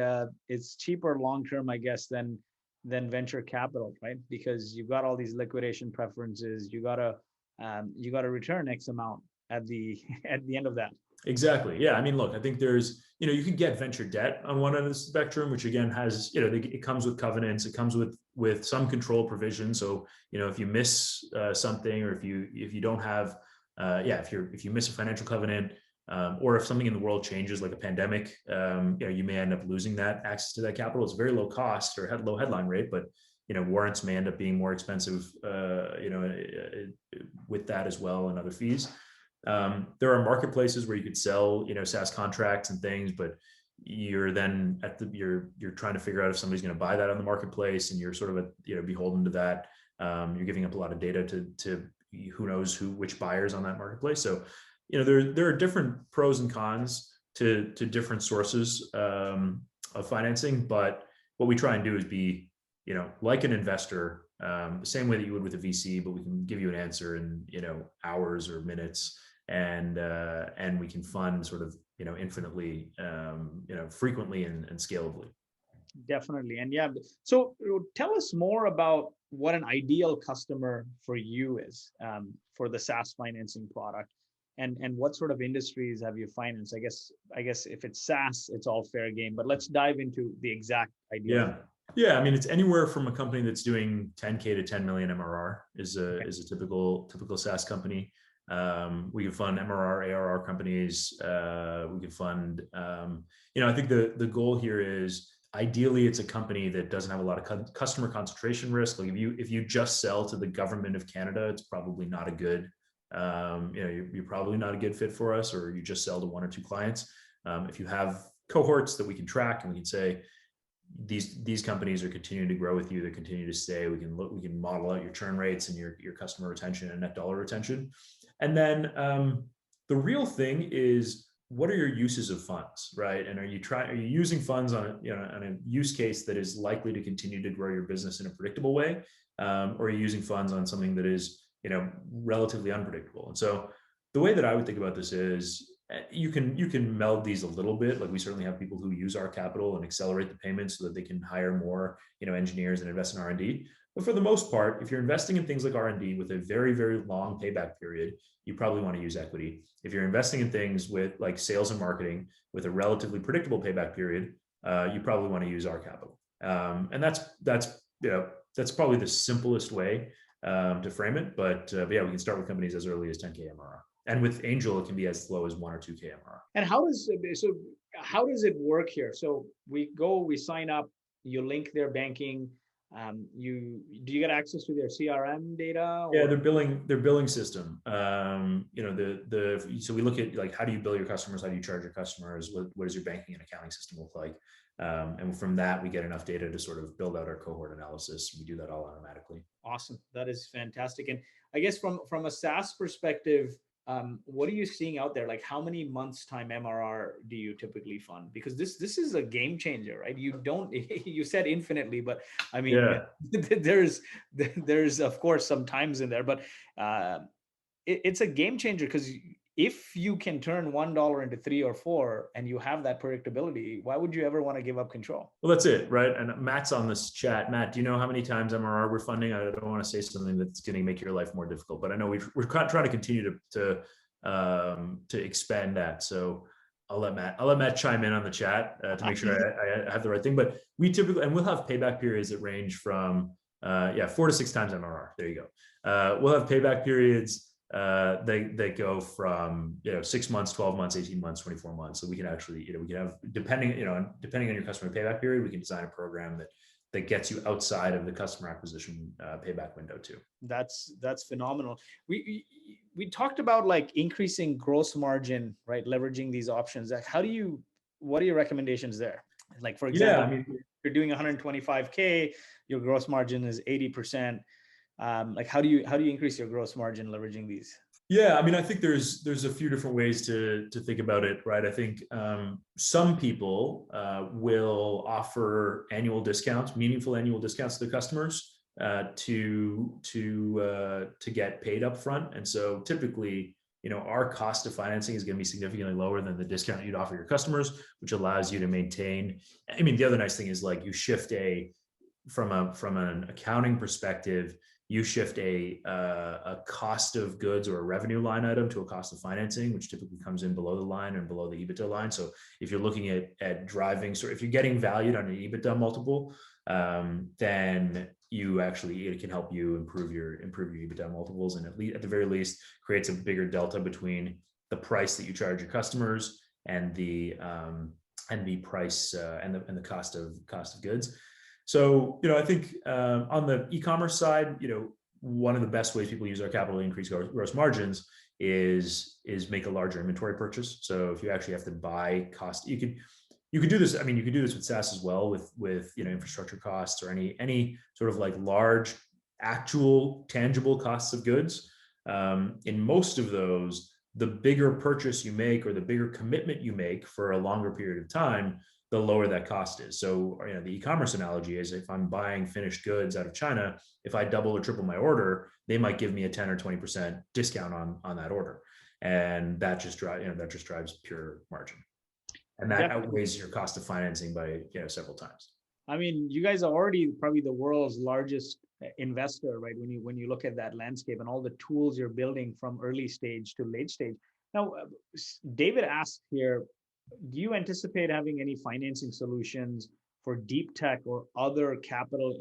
it's cheaper long term, I guess, than venture capital, right? Because you've got all these liquidation preferences. You gotta return X amount at the end of that. Exactly. Yeah. I mean, look, I think there's, you could get venture debt on one end of the spectrum, which again has, it comes with covenants, it comes with some control provision. So, if you miss something, or if you don't have, if you miss a financial covenant, or if something in the world changes, like a pandemic, you may end up losing that access to that capital. It's very low cost or low headline rate, but warrants may end up being more expensive, with that as well, and other fees. There are marketplaces where you could sell, SaaS contracts and things, but you're then you're trying to figure out if somebody's going to buy that on the marketplace, and you're sort of beholden to that. You're giving up a lot of data to who knows which buyers on that marketplace. So, there are different pros and cons to different sources of financing, but what we try and do is be, like an investor, the same way that you would with a VC, but we can give you an answer in, hours or minutes, and we can fund sort of, infinitely, frequently and scalably. Definitely. And yeah, so tell us more about what an ideal customer for you is, for the SaaS financing product, and what sort of industries have you financed? I guess if it's SaaS, it's all fair game, but let's dive into the exact idea. Yeah. I mean, it's anywhere from a company that's doing 10K to 10 million MRR is a typical SaaS company. We can fund MRR, ARR companies. We can fund, I think the goal here is, ideally, it's a company that doesn't have a lot of customer concentration risk. Like if you just sell to the government of Canada, it's probably not a good, you're probably not a good fit for us, or you just sell to 1 or 2 clients. If you have cohorts that we can track, and we can say, these companies are continuing to grow with you, they continue to stay. We can model out your churn rates and your customer retention and net dollar retention. And then the real thing is, what are your uses of funds, right? And are you using funds on a use case that is likely to continue to grow your business in a predictable way, or are you using funds on something that is relatively unpredictable? And so the way that I would think about this is, you can meld these a little bit. Like, we certainly have people who use our capital and accelerate the payments so that they can hire more engineers and invest in R&D. But for the most part, if you're investing in things like R&D with a very, very long payback period, you probably want to use equity. If you're investing in things with like sales and marketing with a relatively predictable payback period, you probably want to use our capital. And that's probably the simplest way to frame it. But yeah, we can start with companies as early as 10K MRR. And with Angel, it can be as low as 1 or 2K MRR. And how does it work here? So we sign up, you link their banking. Do you get access to their CRM data? Yeah, their billing system. So we look at like, how do you bill your customers? How do you charge your customers? What does your banking and accounting system look like? And from that, we get enough data to sort of build out our cohort analysis. We do that all automatically. Awesome. That is fantastic. And I guess from a SaaS perspective, what are you seeing out there? Like, how many months time MRR do you typically fund? Because this is a game changer, right? You said infinitely, but I mean, there's of course some times in there, but it's a game changer, because if you can turn $1 into 3 or 4 and you have that predictability, why would you ever want to give up control? Well, that's it, right? And Matt's on this chat. Matt, do you know how many times MRR we're funding? I don't want to say something that's going to make your life more difficult, but I know we're trying to continue to expand that. So I'll let Matt chime in on the chat to make sure I have the right thing. But we typically, and we'll have payback periods that range from 4 to 6 times MRR. There you go. We'll have payback periods they go from 6 months, 12 months, 18 months, 24 months. So we can actually, we can have, depending on your customer payback period, we can design a program that gets you outside of the customer acquisition payback window too. That's phenomenal. We talked about like increasing gross margin, right? Leveraging these options. Like, what are your recommendations there? Like, for example, you're doing 125K, your gross margin is 80%. Like, how do you increase your gross margin leveraging these? Yeah, I mean, I think there's a few different ways to think about it, right? I think some people will offer annual discounts, meaningful annual discounts to the customers to get paid up front. And so typically, our cost of financing is going to be significantly lower than the discount you'd offer your customers, which allows you to maintain. I mean, the other nice thing is, like, you shift from an accounting perspective, you shift a cost of goods or a revenue line item to a cost of financing, which typically comes in below the line and below the EBITDA line. So if you're looking at driving, so if you're getting valued on an EBITDA multiple, then it can help you improve your EBITDA multiples, and at the very least creates a bigger delta between the price that you charge your customers and the price and the cost of goods. So, I think on the e-commerce side, one of the best ways people use our capital to increase gross margins is make a larger inventory purchase. So if you actually have to buy cost, you could do this. I mean, you could do this with SaaS as well, with infrastructure costs or any sort of like large, actual, tangible costs of goods. In most of those, the bigger purchase you make or the bigger commitment you make for a longer period of time, the lower that cost is. So, the e-commerce analogy is, if I'm buying finished goods out of China, if I double or triple my order, they might give me a 10 or 20% discount on that order. And that just drives pure margin. And that outweighs your cost of financing by, several times. I mean, you guys are already probably the world's largest investor, right? When you look at that landscape and all the tools you're building from early stage to late stage. Now, David asked here, do you anticipate having any financing solutions for deep tech or other capital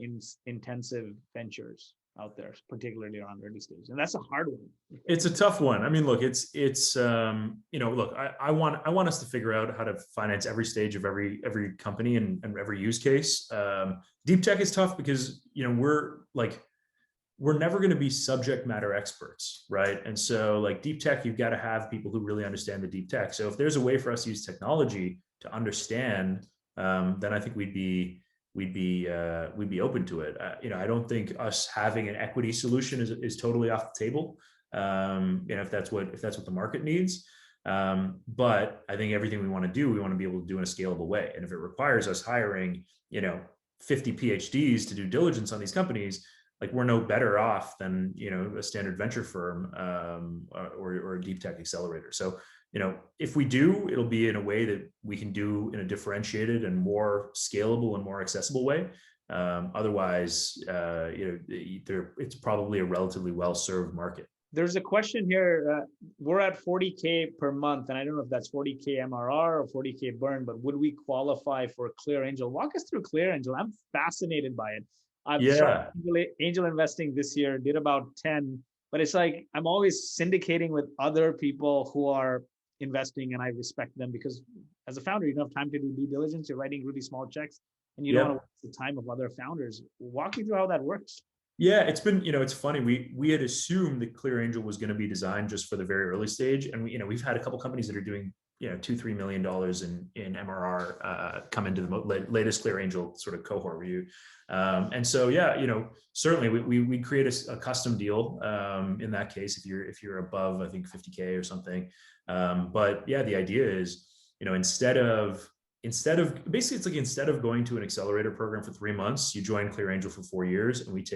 intensive ventures out there, particularly around early stage? And that's a hard one. It's a tough one. I mean, look, I want us to figure out how to finance every stage of every company and every use case. Deep tech is tough because, we're never going to be subject matter experts, right? And so, like, deep tech, you've got to have people who really understand the deep tech. So if there's a way for us to use technology to understand, then I think we'd be open to it. I don't think us having an equity solution is totally off the table. If that's what the market needs. But I think everything we want to be able to do in a scalable way. And if it requires us hiring, 50 PhDs to do diligence on these companies, like, we're no better off than, a standard venture firm or a deep tech accelerator. So, if we do, it'll be in a way that we can do in a differentiated and more scalable and more accessible way. Otherwise, it's probably a relatively well-served market. There's a question here. We're at 40K per month, and I don't know if that's 40K MRR or 40K burn, but would we qualify for ClearAngel? Walk us through ClearAngel. I'm fascinated by it. I've started angel investing this year, did about 10, but it's like I'm always syndicating with other people who are investing, and I respect them because as a founder, you don't have time to do due diligence. You're writing really small checks, and you don't want to waste the time of other founders. Walk me through how that works. Yeah, it's been, it's funny. We had assumed that ClearAngel was going to be designed just for the very early stage. And we've had a couple companies that are doing, $2-3 million in MRR come into the latest ClearAngel sort of cohort review. And so, certainly we create a custom deal in that case, if you're above, I think 50K or something. But yeah, the idea is, instead of going to an accelerator program for 3 months, you join ClearAngel for 4 years, and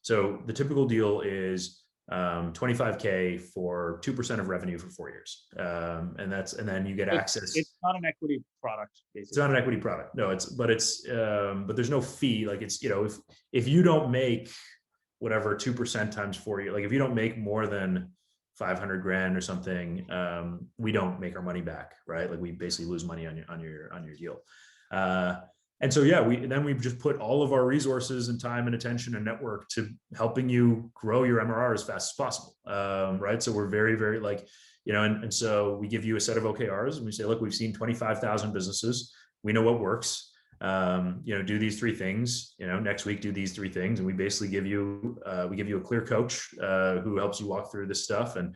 so the typical deal is 25K for 2% of revenue for 4 years. And then you get access. It's not an equity product, basically. It's not an equity product. No, but there's no fee. Like if you don't make whatever 2% times 4 years, like if you don't make more than 500 grand or something, we don't make our money back, right? Like we basically lose money on your deal. And so, we've just put all of our resources and time and attention and network to helping you grow your MRR as fast as possible. Right. So we're very, very and so we give you a set of OKRs and we say, look, we've seen 25,000 businesses. We know what works. Do these 3 things, next week, do these 3 things. And we basically give you a clear coach, who helps you walk through this stuff. And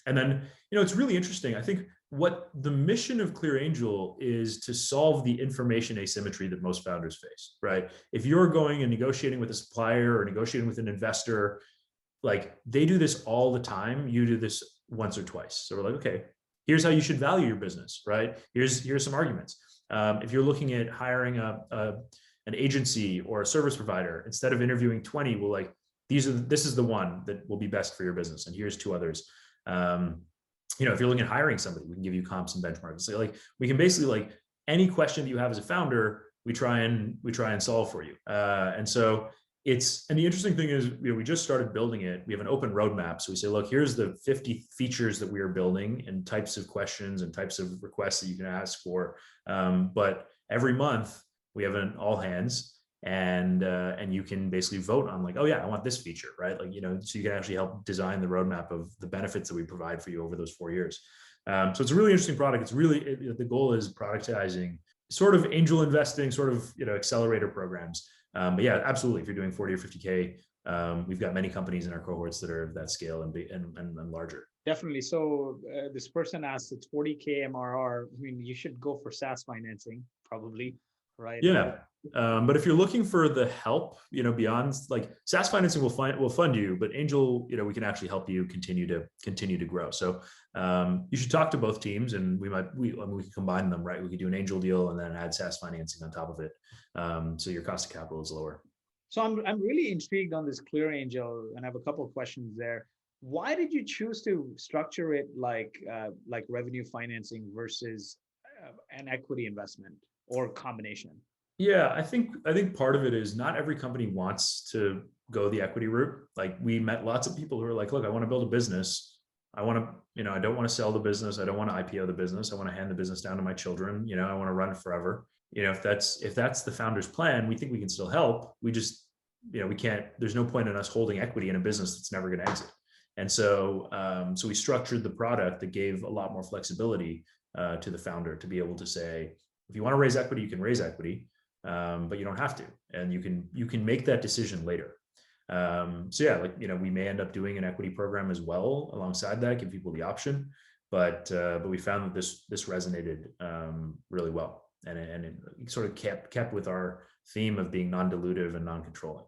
then, it's really interesting. I think what the mission of ClearAngel is to solve the information asymmetry that most founders face, right? If you're going and negotiating with a supplier or negotiating with an investor, like they do this all the time. You do this once or twice. So we're like, okay, here's how you should value your business, right? Here's some arguments. If you're looking at hiring an agency or a service provider, instead of interviewing 20, we'll like, this is the one that will be best for your business. And here's 2 others. If you're looking at hiring somebody, we can give you comps and benchmarks. So like, we can basically any question that you have as a founder, we try and solve for you. And so and the interesting thing is, we just started building it. We have an open roadmap. So we say, look, here's the 50 features that we are building and types of questions and types of requests that you can ask for. But every month we have an all hands and you can basically vote on like, oh yeah, I want this feature, right? Like, so you can actually help design the roadmap of the benefits that we provide for you over those 4 years. So it's a really interesting product. It's really, the goal is productizing sort of angel investing, sort of, accelerator programs. But yeah, absolutely. If you're doing 40 or 50K, we've got many companies in our cohorts that are of that scale and larger. Definitely. So this person asked, it's 40K MRR. I mean, you should go for SaaS financing, probably, right? Yeah. But if you're looking for the help, beyond like SaaS financing will fund you, but angel, we can actually help you continue to grow. So you should talk to both teams, and we can combine them, right? We could do an angel deal and then add SaaS financing on top of it. So your cost of capital is lower. So I'm really intrigued on this ClearAngel, and I have a couple of questions there. Why did you choose to structure it like revenue financing versus an equity investment or combination? Yeah, I think part of it is not every company wants to go the equity route. Like we met lots of people who are like, look, I want to build a business. I want to, I don't want to sell the business. I don't want to IPO the business. I want to hand the business down to my children. I want to run it forever. If that's the founder's plan, we think we can still help. We just, we can't, there's no point in us holding equity in a business that's never going to exit. And so, so we structured the product that gave a lot more flexibility to the founder to be able to say, if you want to raise equity, you can raise equity, but you don't have to, and you can make that decision later. So yeah, we may end up doing an equity program as well alongside that, give people the option, but we found that this resonated really well, and it sort of kept with our theme of being non-dilutive and non-controlling.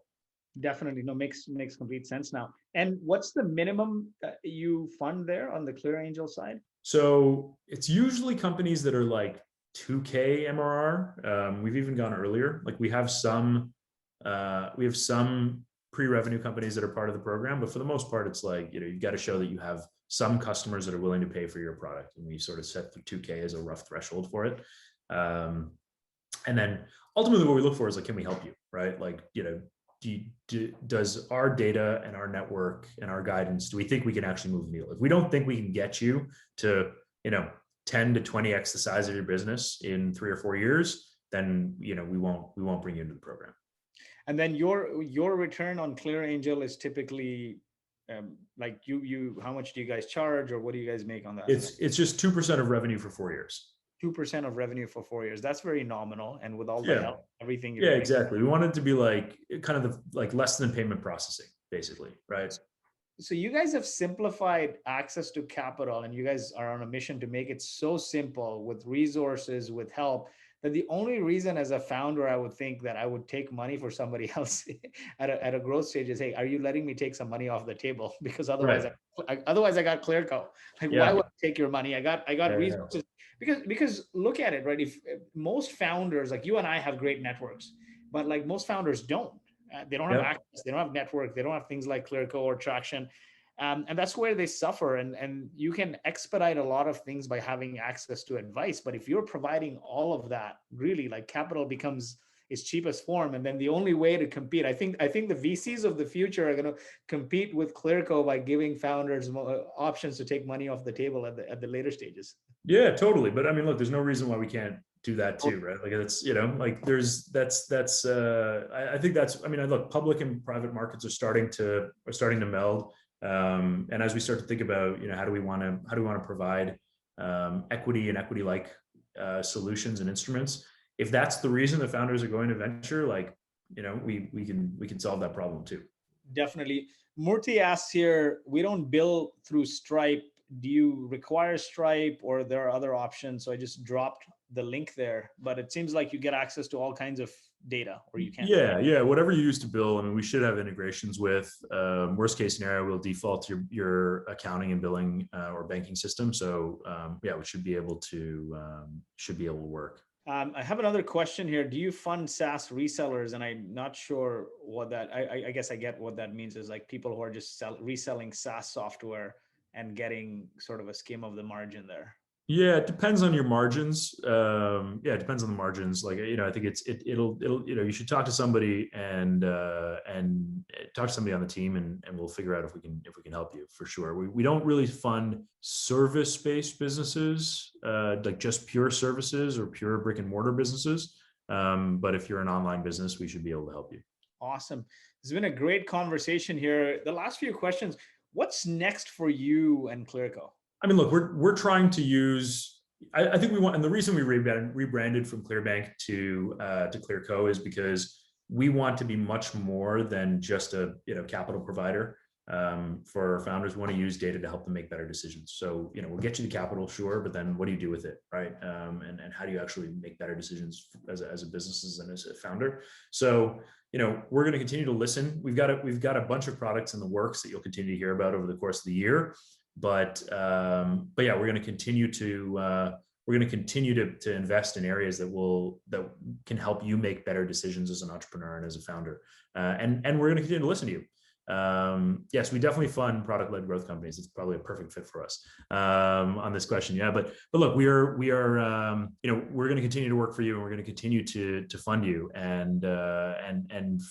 Definitely. No, makes complete sense now. And what's the minimum you fund there on the ClearAngel side? So it's usually companies that are like 2K MRR. We've even gone earlier. Like we have some pre-revenue companies that are part of the program, but for the most part, it's like, you've got to show that you have some customers that are willing to pay for your product. And we sort of set the 2K as a rough threshold for it. And then ultimately what we look for is like, can we help you? right? Like, does our data and our network and our guidance, do we think we can actually move the needle? If we don't think we can get you to, 10 to 20x the size of your business in 3 or 4 years, then, we won't bring you into the program. And then your return on Clear Angel is typically like how much do you guys charge, or what do you guys make on that? It's just 2% of revenue for 4 years. 2% of revenue for 4 years. That's very nominal. And with all the help, everything you're Yeah, doing. exactly. We want it to be like kind of like less than payment processing, basically, right? So you guys have simplified access to capital, and you guys are on a mission to make it so simple with resources, with help, that the only reason as a founder I would think that I would take money for somebody else at a growth stage is, hey, are you letting me take some money off the table? Because otherwise, I got Clearco. Like, why would I take your money? I got resources. Because look at it, right? If most founders, like you and I, have great networks, but like most founders don't. They don't have access. They don't have network. They don't have things like Clearco or Traction. And that's where they suffer. And you can expedite a lot of things by having access to advice. But if you're providing all of that, really, like, capital becomes its cheapest form. And then the only way to compete, I think the VCs of the future are going to compete with Clearco by giving founders options to take money off the table at the later stages. Yeah, totally. But I mean, look, there's no reason why we can't do that too, right? Like, it's, like I think that's, I mean, look, public and private markets are starting to meld. And as we start to think about, how do we want to provide equity and equity-like solutions and instruments, if that's the reason the founders are going to venture, like, we can solve that problem too. Definitely. Murthy asks here, we don't bill through Stripe. Do you require Stripe, or there are other options? So I just dropped the link there, but it seems like you get access to all kinds of data, or you can. Yeah. Whatever you use to bill, I mean, we should have integrations with. Worst case scenario, we'll default to your accounting and billing or banking system. So we should be able to work. I have another question here. Do you fund SaaS resellers? And I'm not sure what that. I guess I get what that means, is like people who are just reselling SaaS software and getting sort of a skim of the margin there. Yeah, it depends on your margins. It depends on the margins. Like, I think it'll you should talk to somebody and talk to somebody on the team, and we'll figure out if we can help you, for sure. We don't really fund service-based businesses, like just pure services or pure brick and mortar businesses. But if you're an online business, we should be able to help you. Awesome. It's been a great conversation here. The last few questions. What's next for you and Clearco? I mean, look, we're trying to use. I think we want, and the reason we rebranded from Clearbanc to Clearco is because we want to be much more than just a capital provider for founders. We want to use data to help them make better decisions. So we'll get you the capital, sure, but then what do you do with it, right? And how do you actually make better decisions as a business and as a founder? So we're going to continue to listen. We've got a bunch of products in the works that you'll continue to hear about over the course of the year. But yeah, we're going to continue to invest in areas that can help you make better decisions as an entrepreneur and as a founder. And we're going to continue to listen to you. Yes, we definitely fund product-led growth companies. It's probably a perfect fit for us on this question. Yeah, but look, we are we're going to continue to work for you, and we're going to continue to fund you and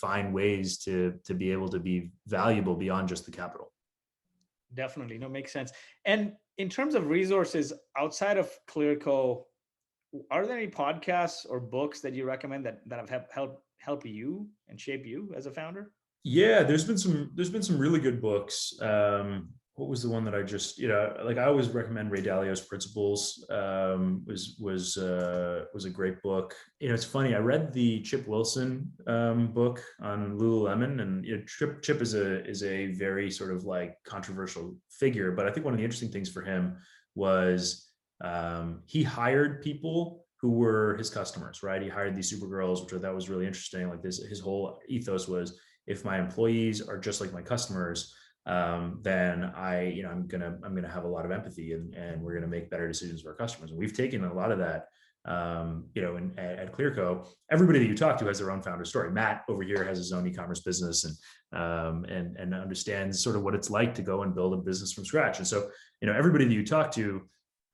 find ways to be able to be valuable beyond just the capital. Definitely. No, makes sense. And in terms of resources outside of Clearco, are there any podcasts or books that you recommend that have helped you and shape you as a founder? Yeah, there's been some really good books. What was the one that I just, like, I always recommend Ray Dalio's Principles. Was a great book. It's funny. I read the Chip Wilson book on Lululemon, and Chip is a very sort of like controversial figure. But I think one of the interesting things for him was he hired people who were his customers, right? He hired these Supergirls, which I thought was really interesting. Like his whole ethos was, if my employees are just like my customers, then I'm gonna have a lot of empathy, and we're gonna make better decisions for our customers. And we've taken a lot of that, at Clearco. Everybody that you talk to has their own founder story. Matt over here has his own e-commerce business and understands sort of what it's like to go and build a business from scratch. And so, everybody that you talk to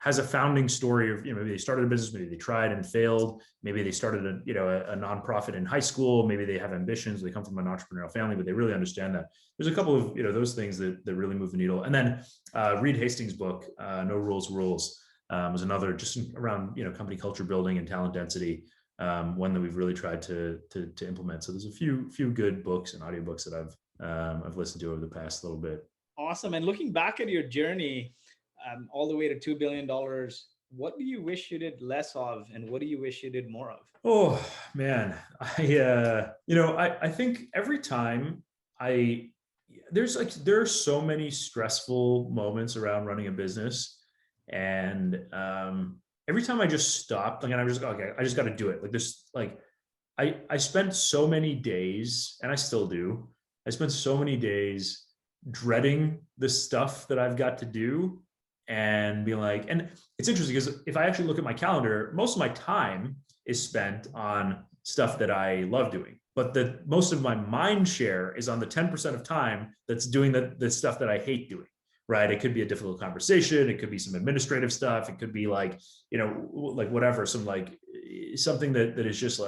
has a founding story of, maybe they started a business, maybe they tried and failed, maybe they started a nonprofit in high school, maybe they have ambitions, they come from an entrepreneurial family, but they really understand that. There's a couple of those things that really move the needle. And then Reed Hastings' book, No Rules Rules, was another, just around company culture building and talent density, one that we've really tried to implement. So there's a few good books and audiobooks that I've listened to over the past little bit. Awesome. And looking back at your journey, all the way to $2 billion, what do you wish you did less of, and what do you wish you did more of? Oh man, I think every time there are so many stressful moments around running a business, and every time I just stopped, and I was like, okay, I just got to do it. I spent so many days, and I still do. I spent so many days dreading the stuff that I've got to do, and be like, and it's interesting because if I actually look at my calendar, most of my time is spent on stuff that I love doing, but most of my mind share is on the 10% of time that's doing the stuff that I hate doing. Right? It could be a difficult conversation. It could be some administrative stuff. It could be whatever, something that is just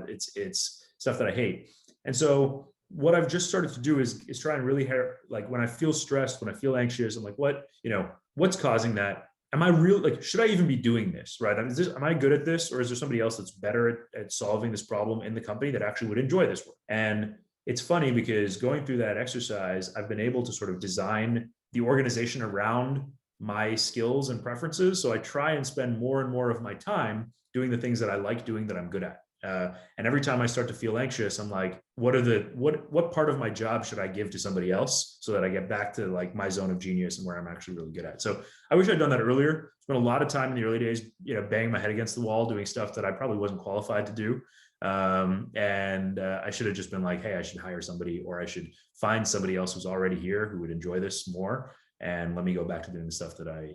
it's stuff that I hate. And so what I've just started to do is try and really when I feel stressed, when I feel anxious, I'm like, what's causing that? Am I should I even be doing this? Right? Am I good at this? Or is there somebody else that's better at solving this problem in the company that actually would enjoy this work? And it's funny because going through that exercise, I've been able to sort of design the organization around my skills and preferences. So I try and spend more and more of my time doing the things that I like doing, that I'm good at. And every time I start to feel anxious, I'm like, what part of my job should I give to somebody else so that I get back to my zone of genius and where I'm actually really good at? So I wish I'd done that earlier. Spent a lot of time in the early days, banging my head against the wall, doing stuff that I probably wasn't qualified to do. I should have just been like, hey, I should hire somebody, or I should find somebody else who's already here who would enjoy this more, and let me go back to doing the stuff that I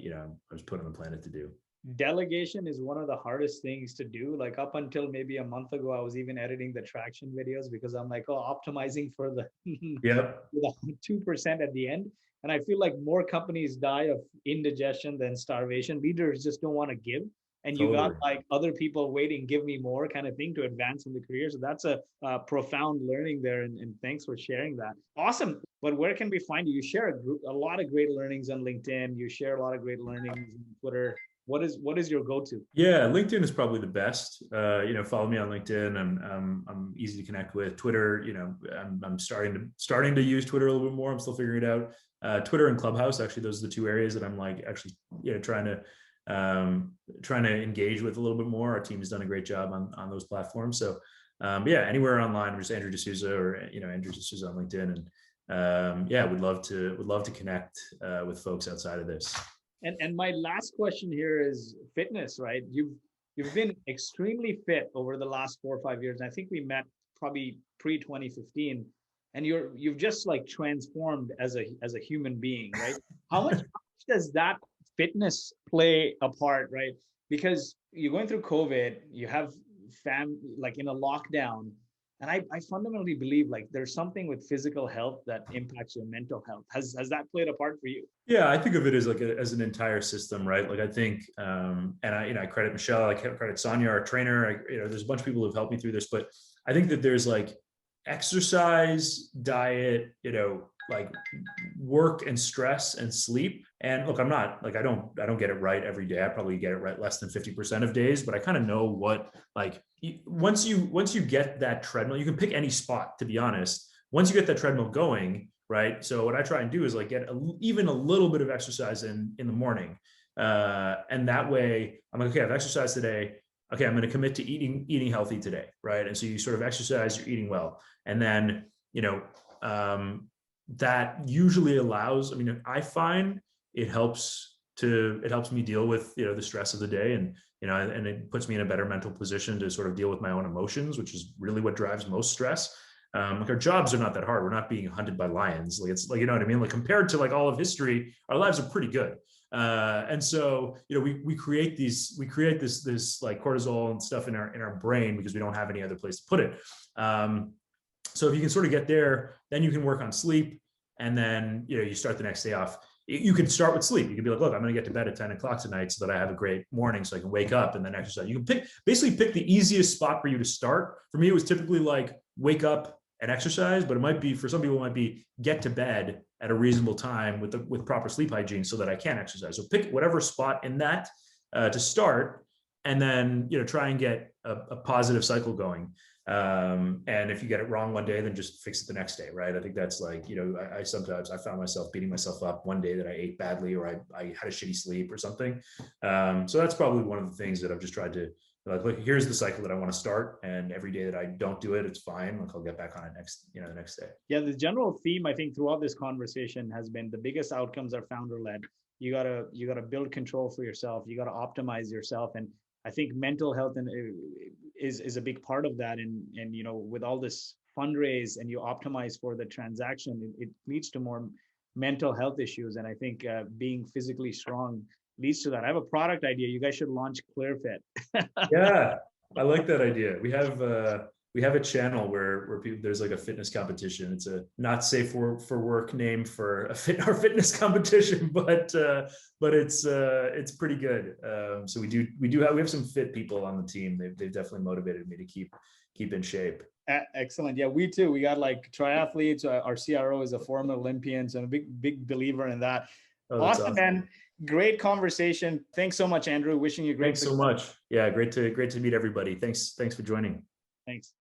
was put on the planet to do. Delegation is one of the hardest things to do. Like, up until maybe a month ago, I was even editing the traction videos because I'm like, optimizing for the the 2% at the end. And I feel like more companies die of indigestion than starvation. Leaders just don't want to give. And you got other people waiting, give me more kind of thing to advance in the career. So that's a profound learning there. And thanks for sharing that. Awesome. But where can we find you? You share a lot of great learnings on LinkedIn. You share a lot of great learnings on Twitter. What is your go-to? Yeah, LinkedIn is probably the best. Follow me on LinkedIn. I'm easy to connect with. Twitter, I'm starting to use Twitter a little bit more. I'm still figuring it out. Twitter and Clubhouse, actually, those are the two areas that I'm trying to engage with a little bit more. Our team has done a great job on those platforms. So anywhere online, just Andrew D'Souza, or Andrew D'Souza on LinkedIn, and would love to connect with folks outside of this. And my last question here is fitness, right? You've been extremely fit over the last 4 or 5 years. And I think we met probably pre-2015, and you've just transformed as a human being, right? How much does that fitness play a part, right? Because you're going through COVID, you have in a lockdown. And I fundamentally believe there's something with physical health that impacts your mental health. Has that played a part for you? Yeah, I think of it as as an entire system, right? I think, and I credit Michelle, I credit Sonia, our trainer. There's a bunch of people who've helped me through this, but I think that there's exercise, diet, work and stress and sleep. And look, I'm not I don't get it right every day. I probably get it right less than 50% of days, but I kind of know what, once you get that treadmill, you can pick any spot, to be honest. Once you get that treadmill going, right? So what I try and do is get even a little bit of exercise in the morning. And that way I'm like, okay, I've exercised today. Okay, I'm going to commit to eating healthy today, right? And so you sort of exercise, you're eating well. And then, that usually allows, I find it helps me deal with, the stress of the day, and, and it puts me in a better mental position to sort of deal with my own emotions, which is really what drives most stress. Our jobs are not that hard. We're not being hunted by lions. It's you know what I mean? Compared to all of history, our lives are pretty good. And so, we create this cortisol and stuff in our brain because we don't have any other place to put it. So if you can sort of get there, then you can work on sleep, and then, you start the next day off you could start with sleep. You could be like, look, I'm going to get to bed at 10 o'clock tonight so that I have a great morning so I can wake up and then exercise. You can basically pick the easiest spot for you to start. For me, it was typically like wake up and exercise, but it might be, for some people, it might be get to bed at a reasonable time with proper sleep hygiene so that I can exercise. So pick whatever spot in that to start, and then, try and get a positive cycle going. And if you get it wrong one day, then just fix it the next day, right? I think that's like, I sometimes found myself beating myself up one day that I ate badly, or I had a shitty sleep or something. So that's probably one of the things that I've just tried to, like, look, here's the cycle that I want to start, and every day that I don't do it, it's fine. Like, I'll get back on it the next day. Yeah, the general theme, I think, throughout this conversation has been the biggest outcomes are founder-led. You gotta build control for yourself. You gotta optimize yourself, and I think mental health is a big part of that. And with all this fundraise and you optimize for the transaction, it leads to more mental health issues. And I think being physically strong leads to that. I have a product idea. You guys should launch ClearFit. Yeah, I like that idea. We have a channel where people, there's like a fitness competition. It's a not safe for work name for our fitness competition, but it's pretty good. So we have some fit people on the team. They've definitely motivated me to keep in shape. Excellent. Yeah, we too. We got like triathletes. Our CRO is a former Olympian, so I'm a big believer in that. Oh, awesome, man. Great conversation. Thanks so much, Andrew. Wishing you great success. Thanks so much. Yeah, great to meet everybody. Thanks for joining. Thanks.